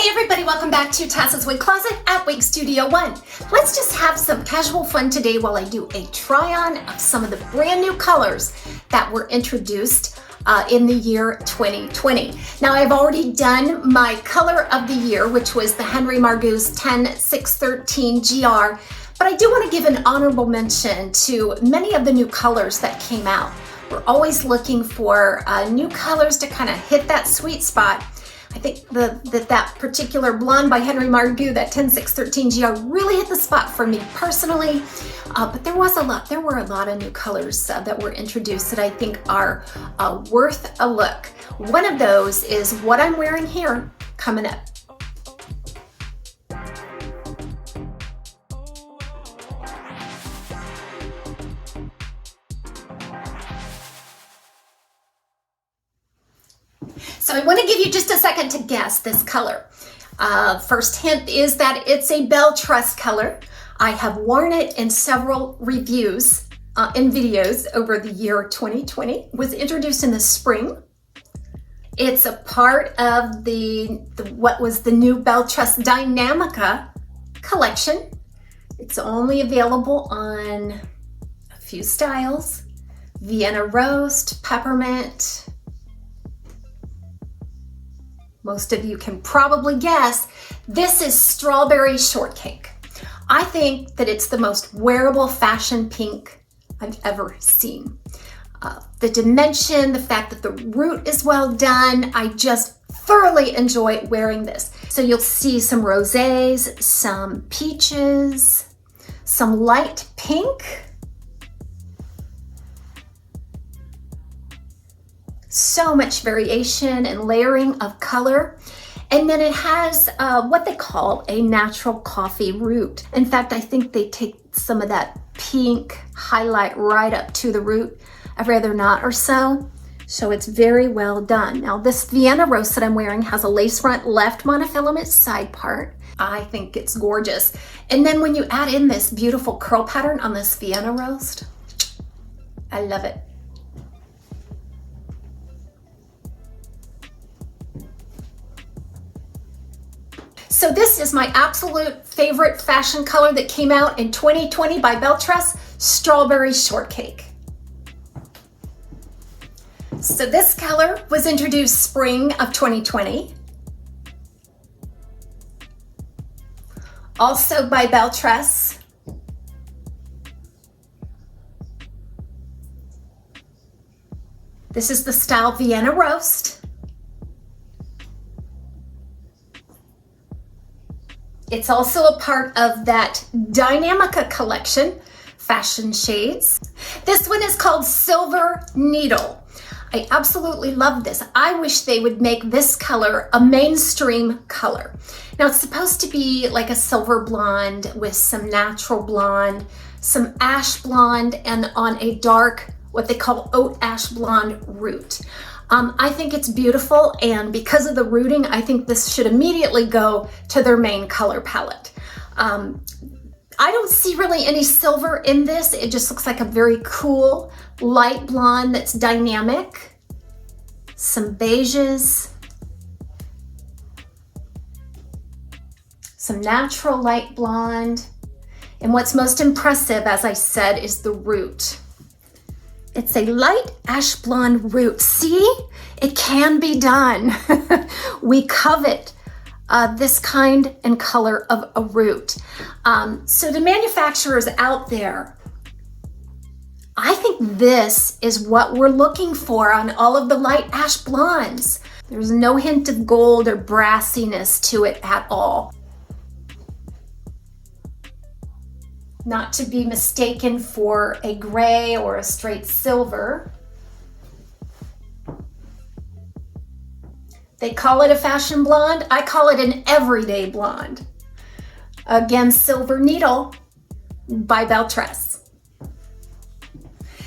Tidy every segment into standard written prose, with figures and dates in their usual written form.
Hey everybody, welcome back to TAZS's Wig Closet at Wig Studio One. Let's just have some casual fun today while I do a try on of some of the brand new colors that were introduced in the year 2020. Now I've already done my color of the year, which was the Henry Margou's 10613 GR, but I do want to give an honorable mention to many of the new colors that came out. We're always looking for new colors to kind of hit that sweet spot. I think that particular blonde by Henry Margou, that 10613 GR, really hit the spot for me personally. But there were a lot of new colors that were introduced that I think are worth a look. One of those is what I'm wearing here coming up. So I want to give you just a second to guess this color. First hint is that it's a bell truss color. I have worn it in several reviews and videos over the year 2020. It was introduced in the spring. It's a part of what was the new bell truss Dynamica collection. It's only available on a few styles: Vienna Roast, Peppermint. Most of you can probably guess, this is Strawberry Shortcake. I think that it's the most wearable fashion pink I've ever seen. The dimension, the fact that the root is well done, I just thoroughly enjoy wearing this. So you'll see some rosés, some peaches, some light pink. So much variation and layering of color. And then it has what they call a natural coffee root. In fact, I think they take some of that pink highlight right up to the root. I'd rather not or so. So it's very well done. Now this Vienna Roast that I'm wearing has a lace front left monofilament side part. I think it's gorgeous. And then when you add in this beautiful curl pattern on this Vienna Roast, I love it. So this is my absolute favorite fashion color that came out in 2020 by Bell Truss, Strawberry Shortcake. So this color was introduced spring of 2020. Also by Bell Truss. This is the style Vienna Roast. It's also a part of that Dynamica collection, fashion shades. This one is called Silver Needle. I absolutely love this. I wish they would make this color a mainstream color. Now it's supposed to be like a silver blonde with some natural blonde, some ash blonde, and on a dark, what they call oat ash blonde root. I think it's beautiful, and because of the rooting, I think this should immediately go to their main color palette. I don't see really any silver in this. It just looks like a very cool light blonde that's dynamic. Some beiges. Some natural light blonde. And what's most impressive, as I said, is the root. It's a light ash blonde root. See, it can be done. We covet this kind and color of a root. So the manufacturers out there, I think this is what we're looking for on all of the light ash blondes. There's no hint of gold or brassiness to it at all. Not to be mistaken for a gray or a straight silver. They call it a fashion blonde. I call it an everyday blonde. Again, Silver Needle by Bell Truss.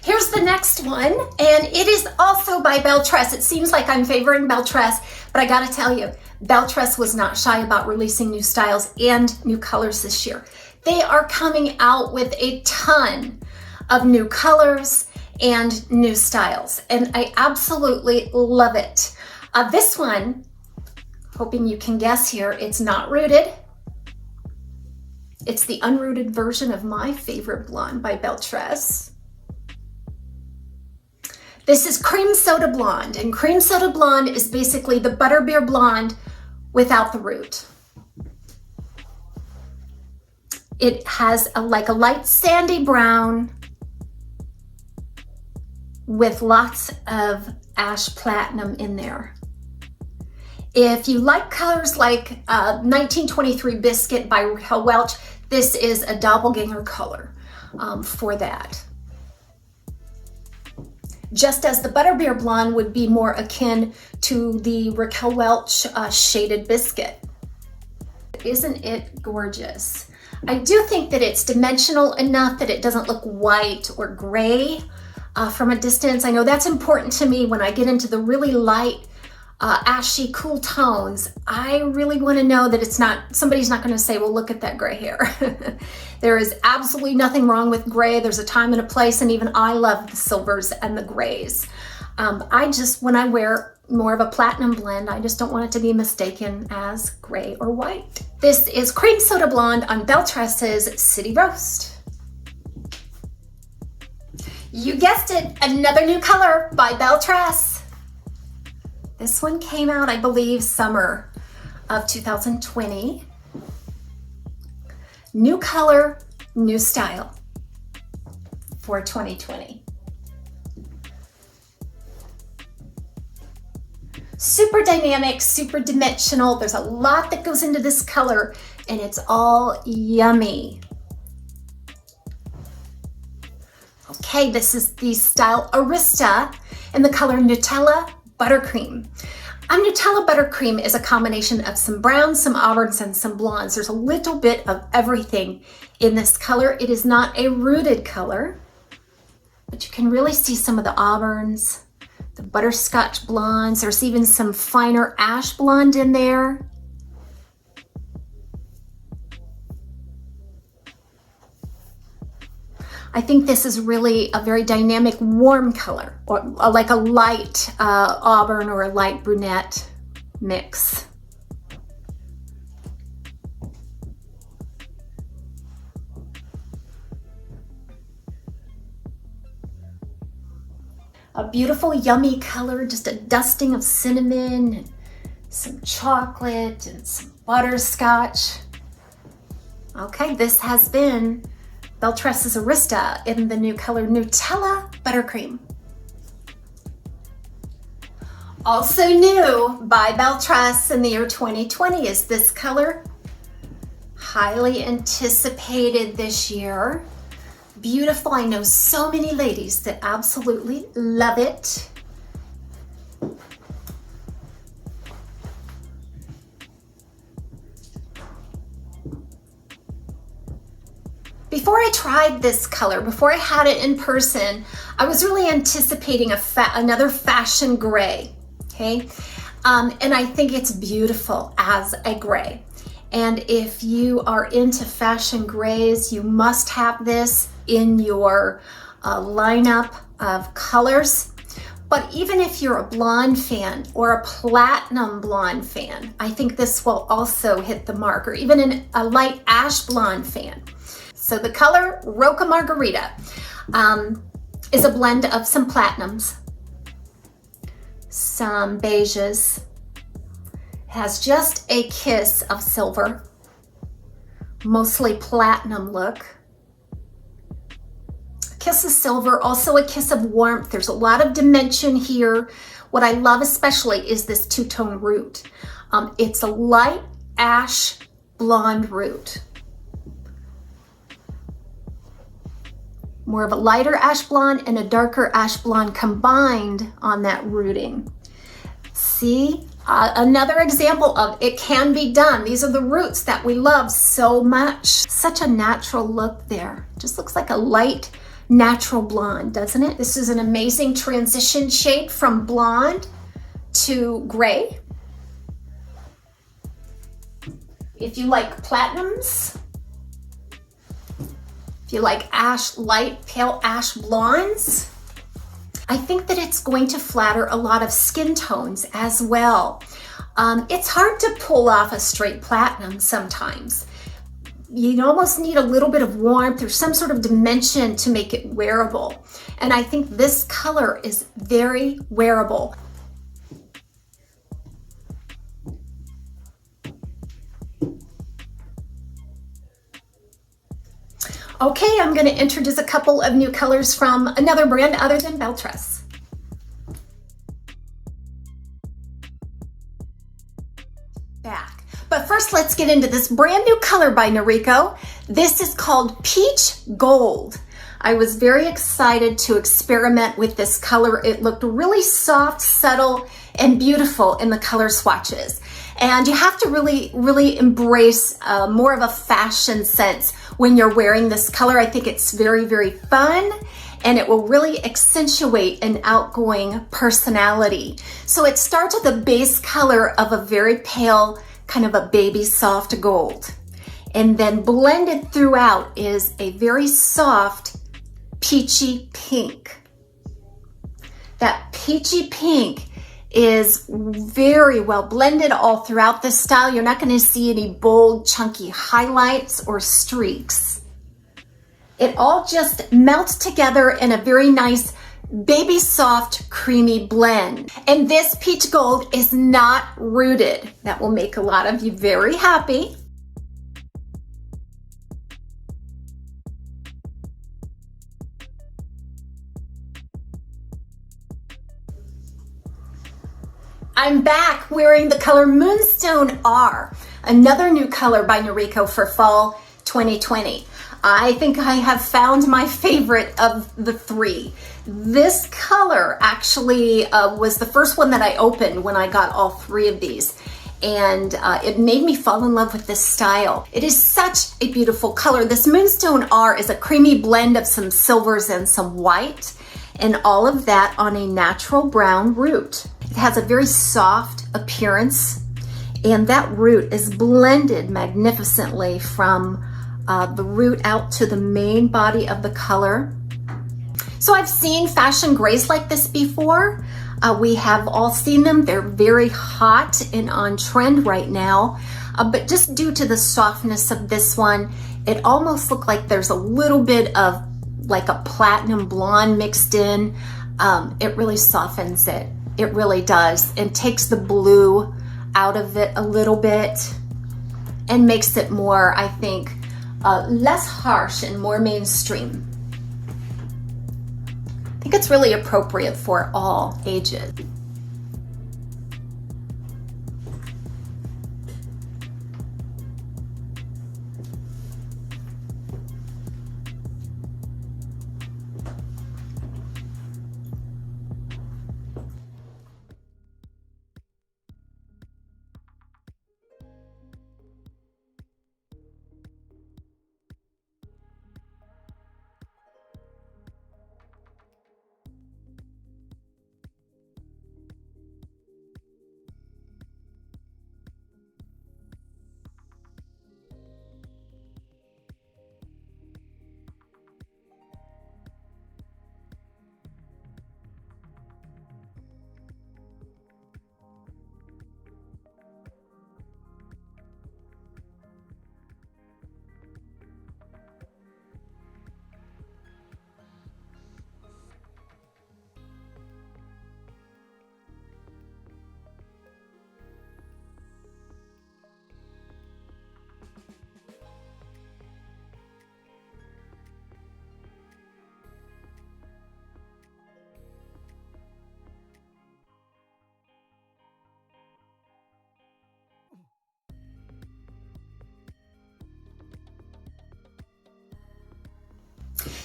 Here's the next one, and it is also by Bell Truss. It seems like I'm favoring Bell Truss, but I gotta tell you, Bell Truss was not shy about releasing new styles and new colors this year. They are coming out with a ton of new colors and new styles, and I absolutely love it. This one Hoping you can guess here, it's not rooted. It's the unrooted version of my favorite blonde by Beltress. This is Cream Soda Blonde, and Cream Soda Blonde is basically the Butterbeer Blonde without the root. It has like a light sandy brown with lots of ash platinum in there. If you like colors like 1923 Biscuit by Raquel Welch, this is a doppelganger color for that. Just as the Butterbeer Blonde would be more akin to the Raquel Welch Shaded Biscuit. Isn't it gorgeous? I do think that it's dimensional enough that it doesn't look white or gray from a distance. I know that's important to me when I get into the really light, ashy, cool tones. I really want to know that it's not, somebody's not going to say, well, look at that gray hair. There is absolutely nothing wrong with gray. There's a time and a place, and even I love the silvers and the grays. When I wear more of a platinum blend, I just don't want it to be mistaken as gray or white. This is Cream Soda Blonde on Beltress's City Roast. You guessed it, another new color by Beltress. This one came out, I believe, summer of 2020. New color, new style for 2020. Super dynamic, super dimensional. There's a lot that goes into this color, and it's all yummy. Okay, this is the style Arista in the color Nutella Buttercream. Nutella Buttercream is a combination of some browns, some auburns, and some blondes. There's a little bit of everything in this color. It is not a rooted color, but you can really see some of the auburns, the butterscotch blondes. There's even some finer ash blonde in there. I think this is really a very dynamic, warm color, or like a light auburn or a light brunette mix. A beautiful, yummy color, just a dusting of cinnamon, and some chocolate, and some butterscotch. Okay, this has been Beltress's Arista in the new color Nutella Buttercream. Also new by Beltress in the year 2020 is this color. Highly anticipated this year. Beautiful. I know so many ladies that absolutely love it. Before I tried this color, before I had it in person, I was really anticipating another fashion gray, okay? And I think it's beautiful as a gray. And if you are into fashion grays, you must have this in your lineup of colors. But even if you're a blonde fan or a platinum blonde fan, I think this will also hit the mark, or even a light ash blonde fan. So the color Roca Margarita is a blend of some platinums, some beiges, has just a kiss of silver, mostly platinum look. A kiss of silver, also a kiss of warmth. There's a lot of dimension here. What I love especially is this two-tone root. It's a light ash blonde root. More of a lighter ash blonde and a darker ash blonde combined on that rooting. See, another example of it can be done. These are the roots that we love so much. Such a natural look there. Just looks like a light, natural blonde, doesn't it? This is an amazing transition shade from blonde to gray. If you like platinums, if you like ash, light, pale ash blondes, I think that it's going to flatter a lot of skin tones as well. It's hard to pull off a straight platinum sometimes. You almost need a little bit of warmth or some sort of dimension to make it wearable. And I think this color is very wearable. Okay, I'm going to introduce a couple of new colors from another brand other than Beltress. Back. But first, let's get into this brand new color by Noriko. This is called Peach Gold. I was very excited to experiment with this color. It looked really soft, subtle, and beautiful in the color swatches. And you have to really embrace more of a fashion sense when you're wearing this color. I think it's very fun, and it will really accentuate an outgoing personality. So it starts with a base color of a very pale, kind of a baby soft gold. And then blended throughout is a very soft peachy pink. That peachy pink is very well blended all throughout this style. You're not going to see any bold, chunky highlights or streaks. It all just melts together in a very nice baby soft, creamy blend. And this peach gold is not rooted. That will make a lot of you very happy. I'm back wearing the color Moonstone R, another new color by Noriko for fall 2020. I think I have found my favorite of the three. This color actually was the first one that I opened when I got all three of these. And it made me fall in love with this style. It is such a beautiful color. This Moonstone R is a creamy blend of some silvers and some white, and all of that on a natural brown root. It has a very soft appearance, and that root is blended magnificently from the root out to the main body of the color. So I've seen fashion grays like this before. We have all seen them. They're very hot and on trend right now. But just due to the softness of this one, it almost looks like there's a little bit of like a platinum blonde mixed in. It really softens it. It really does, and takes the blue out of it a little bit and makes it more, I think, less harsh and more mainstream. I think it's really appropriate for all ages.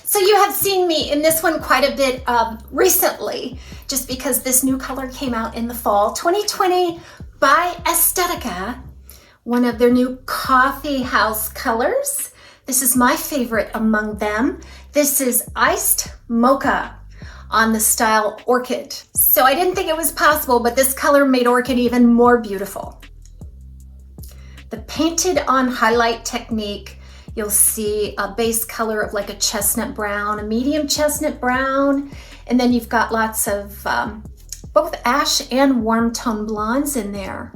So you have seen me in this one quite a bit recently, just because this new color came out in the fall 2020 by Estetica, one of their new coffee house colors. This is my favorite among them. This is Iced Mocha on the style Orchid. So I didn't think it was possible, but this color made Orchid even more beautiful. The painted on highlight technique, you'll see a base color of like a chestnut brown, a medium chestnut brown, and then you've got lots of both ash and warm tone blondes in there.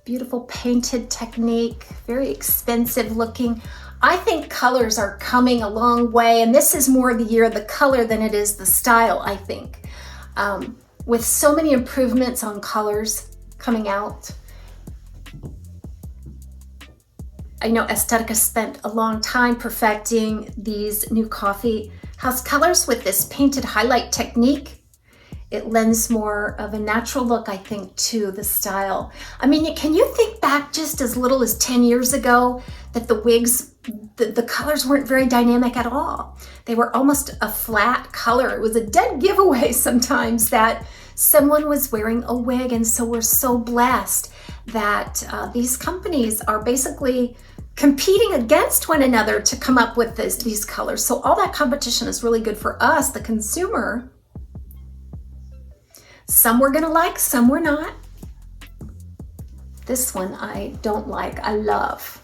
Beautiful painted technique, very expensive looking. I think colors are coming a long way, and this is more the year of the color than it is the style, I think. With so many improvements on colors coming out. I know Estetica spent a long time perfecting these new coffee house colors with this painted highlight technique. It lends more of a natural look, I think, to the style. I mean, can you think back just as little as 10 years ago that the wigs, the colors weren't very dynamic at all. They were almost a flat color. It was a dead giveaway sometimes that someone was wearing a wig, and so we're so blessed that these companies are basically competing against one another to come up with these colors. So all that competition is really good for us, the consumer. Some we're gonna like, some we're not. This one I don't like, I love.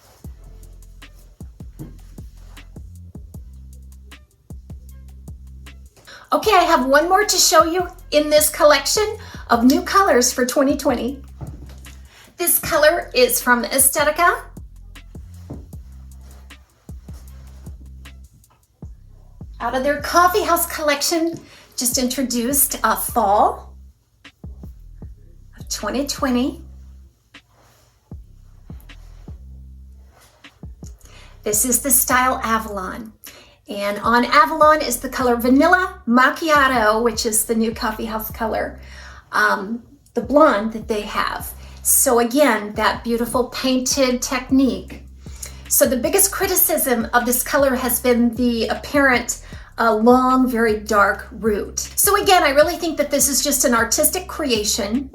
Okay, I have one more to show you in this collection of new colors for 2020. This color is from Estetica. Out of their coffee house collection, just introduced a fall. 2020. This is the style Avalon. And on Avalon is the color Vanilla Macchiato, which is the new coffee house color, the blonde that they have. So again, that beautiful painted technique. So the biggest criticism of this color has been the apparent long, very dark root. So again, I really think that this is just an artistic creation.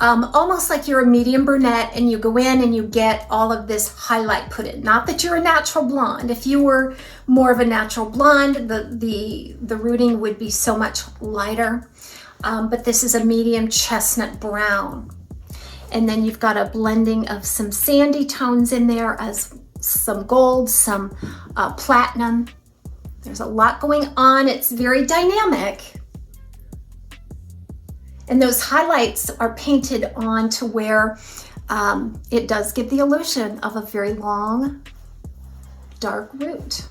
Almost like you're a medium brunette and you go in and you get all of this highlight put in. Not that you're a natural blonde. If you were more of a natural blonde, the rooting would be so much lighter. But this is a medium chestnut brown. And then you've got a blending of some sandy tones in there as some gold, some platinum. There's a lot going on. It's very dynamic. And those highlights are painted on to where it does give the illusion of a very long, dark root.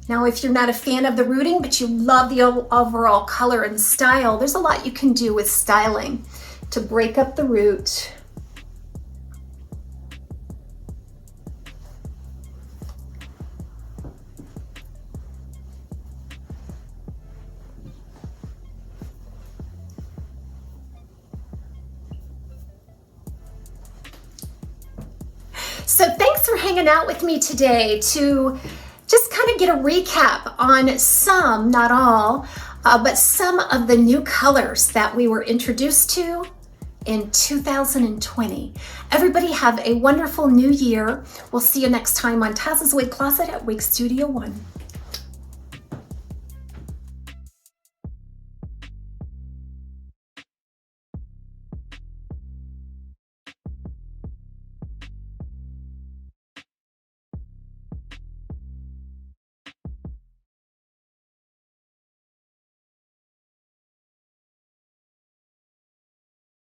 Now, if you're not a fan of the rooting, but you love the overall color and style, there's a lot you can do with styling to break up the root. So thanks for hanging out with me today to just kind of get a recap on some, not all, but some of the new colors that we were introduced to in 2020. Everybody have a wonderful new year. We'll see you next time on TAZSWIG Closet at WIG Studio 1.